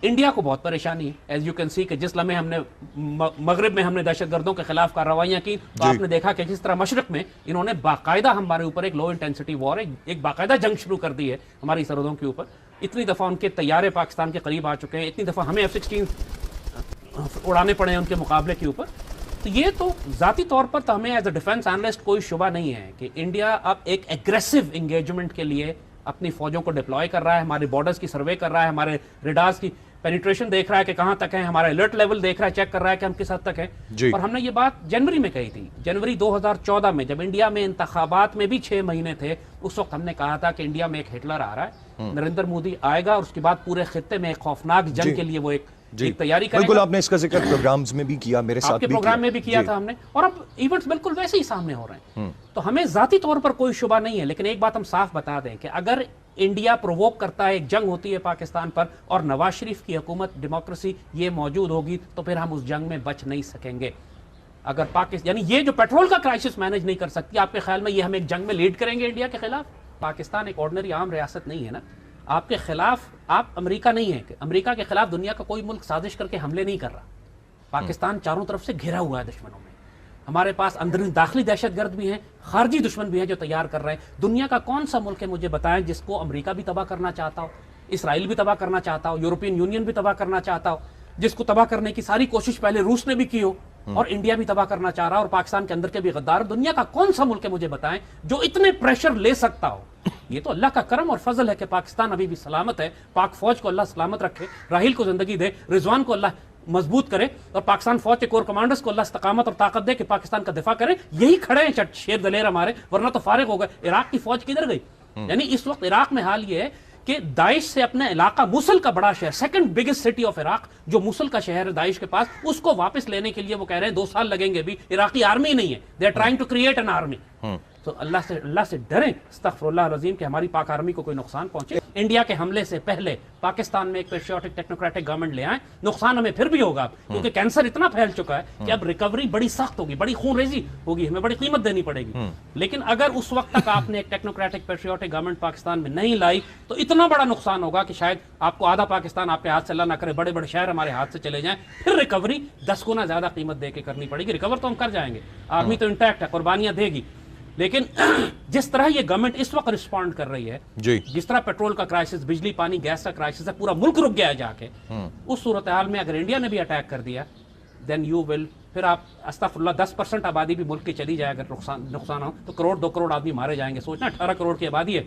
India کو بہت پریشانی ہے ایز یو کین سی کہ جس لمحے ہم نے مغرب میں ہم نے دہشت گردوں کے خلاف کارروائیاں کی تو آپ نے دیکھا کہ جس طرح مشرق میں انہوں نے باقاعدہ ہمارے اوپر ایک لو انٹینسٹی وار ایک باقاعدہ جنگ شروع کر دی ہے ہماری سرحدوں کے اوپر. اتنی دفعہ ان کے طیارے پاکستان کے قریب آ چکے ہیں, اتنی دفعہ ہمیں F-16 اڑانے پڑے ہیں ان کے مقابلے کے اوپر. تو یہ تو ذاتی طور پر تو ہمیں ایز اے ڈیفنس اینالسٹ کوئی شبہ نہیں ہے کہ انڈیا اب ایک ایگریسو انگیجمنٹ کے لیے اپنی فوجوں کو ڈپلوائے کر رہا ہے, ہمارے بارڈرز کی سروے کر رہا ہے, ہمارے ریڈارز کی پینیٹریشن دیکھ رہا ہے کہ کہاں تک ہے, ہمارا الرٹ لیول دیکھ رہا ہے, چیک کر رہا ہے کہ ہم کس حد تک ہیں. اور ہم نے یہ بات جنوری میں کہی تھی, جنوری 2014 میں جب انڈیا میں انتخابات میں بھی 6 مہینے تھے, اس وقت ہم نے کہا تھا کہ انڈیا میں ایک ہٹلر آ رہا ہے, نریندر مودی آئے گا اور اس کے بعد پورے خطے میں ایک خوفناک جنگ کے لیے وہ ایک تیاری کرے گا. بالکل آپ نے اس کا ذکر پروگرامز میں بھی کیا, میرے ساتھ بھی پروگرام میں بھی کیا تھا ہم نے, اور اب ایونٹس بالکل ویسے ہی سامنے ہو رہے ہیں. تو ہمیں ذاتی طور پر کوئی شبہ نہیں ہے, لیکن ایک بات ہم صاف بتا دیں کہ اگر انڈیا پرووک کرتا ہے, ایک جنگ ہوتی ہے پاکستان پر اور نواز شریف کی حکومت ڈیموکریسی یہ موجود ہوگی, تو پھر ہم اس جنگ میں بچ نہیں سکیں گے. اگر پاکستان یعنی یہ جو پیٹرول کا کرائسس مینج نہیں کر سکتی, آپ کے خیال میں یہ ہم ایک جنگ میں لیڈ کریں گے انڈیا کے خلاف؟ پاکستان ایک آرڈنری عام ریاست نہیں ہے نا, آپ کے خلاف آپ امریکہ نہیں ہے کہ امریکہ کے خلاف دنیا کا کوئی ملک سازش کر کے حملے نہیں کر رہا. پاکستان چاروں طرف سے گھرا ہوا ہے دشمنوں میں, ہمارے پاس اندرونی داخلی دہشت گرد بھی ہیں, خارجی دشمن بھی ہیں جو تیار کر رہے ہیں. دنیا کا کون سا ملک ہے مجھے بتائیں جس کو امریکہ بھی تباہ کرنا چاہتا ہو, اسرائیل بھی تباہ کرنا چاہتا ہو, یورپین یونین بھی تباہ کرنا چاہتا ہو, جس کو تباہ کرنے کی ساری کوشش پہلے روس نے بھی کی ہو اور انڈیا بھی تباہ کرنا چاہ رہا اور پاکستان کے اندر کے بھی غدار. دنیا کا کون سا ملک ہے مجھے بتائیں جو اتنے پریشر لے سکتا ہو؟ یہ تو اللہ کا کرم اور فضل ہے کہ پاکستان ابھی بھی سلامت ہے. پاک فوج کو اللہ سلامت رکھے, راحیل کو زندگی دے, رضوان کو اللہ مضبوط کرے, اور پاکستان فوج کے کور کمانڈرز کو اللہ استقامت اور طاقت دے کہ پاکستان کا دفاع کریں. یہی کھڑے ہیں شیر دلیر ہمارے, ورنہ تو فارغ ہو گئے. عراق کی فوج کدھر گئی؟ یعنی اس وقت عراق میں حال یہ ہے کہ داعش سے اپنا علاقہ, موصل کا بڑا شہر, second biggest city of Iraq جو موصل کا شہر ہے داعش کے پاس, اس کو واپس لینے کے لیے وہ کہہ رہے ہیں 2 سال لگیں گے. بھی عراقی آرمی نہیں ہے, they are trying to create an army. تو اللہ سے ڈریں, استغفر اللہ العظیم, کہ ہماری پاک آرمی کو کوئی نقصان پہنچے. انڈیا کے حملے سے پہلے پاکستان میں ایک پیٹریوٹک ٹیکنوکریٹک گورنمنٹ لے آئیں. نقصان ہمیں پھر بھی ہوگا کیونکہ کینسر اتنا پھیل چکا ہے کہ اب ریکوری بڑی سخت ہوگی, بڑی خون ریزی ہوگی, ہمیں بڑی قیمت دینی پڑے گی. لیکن اگر اس وقت تک آپ نے ایک ٹیکنوکریٹک پیٹریوٹک گورنمنٹ پاکستان میں نہیں لائی تو اتنا بڑا نقصان ہوگا کہ شاید آپ کو آدھا پاکستان آپ کے ہاتھ سے اللہ نہ کرے بڑے بڑے شہر ہمارے ہاتھ سے چلے جائیں, پھر ریکوری 10 گنا زیادہ قیمت دے کے کرنی پڑے گی. ریکور تو ہم کر جائیں گے, آرمی تو انٹیکٹ ہے, قربانیاں دے گی, لیکن جس طرح یہ گورنمنٹ اس وقت رسپونڈ کر رہی ہے, جس طرح پیٹرول کا کرائسس, بجلی پانی گیس کا کرائسس ہے, پورا ملک رک گیا ہے جا کے, اس صورتحال میں اگر انڈیا نے بھی اٹیک کر دیا دین یو ول, پھر آپ استغفر اللہ 10% آبادی بھی ملک کی چلی جائے, اگر نقصان ہو تو 1-2 کروڑ آدمی مارے جائیں گے. سوچنا 18 کروڑ کی آبادی ہے,